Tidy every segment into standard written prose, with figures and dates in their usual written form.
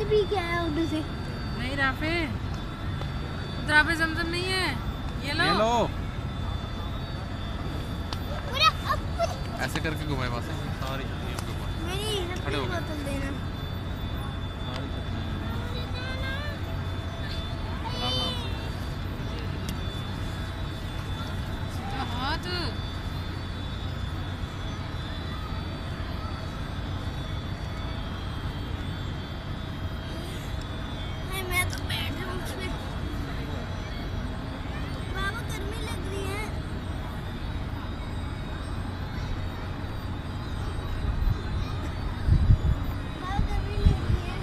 पानी पी के आया उधर से। नहीं राफे, राफे जमजम नहीं है, ये लो। ऐसे करके घुमाए वहाँ से सारी खड़े हो बोतल देना। हाथ मैं तो बैठ रहा हूँ उसमें। बाबा गर्मी लग रही है। बाबा गर्मी लग रही है।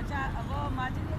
अच्छा वो माजिद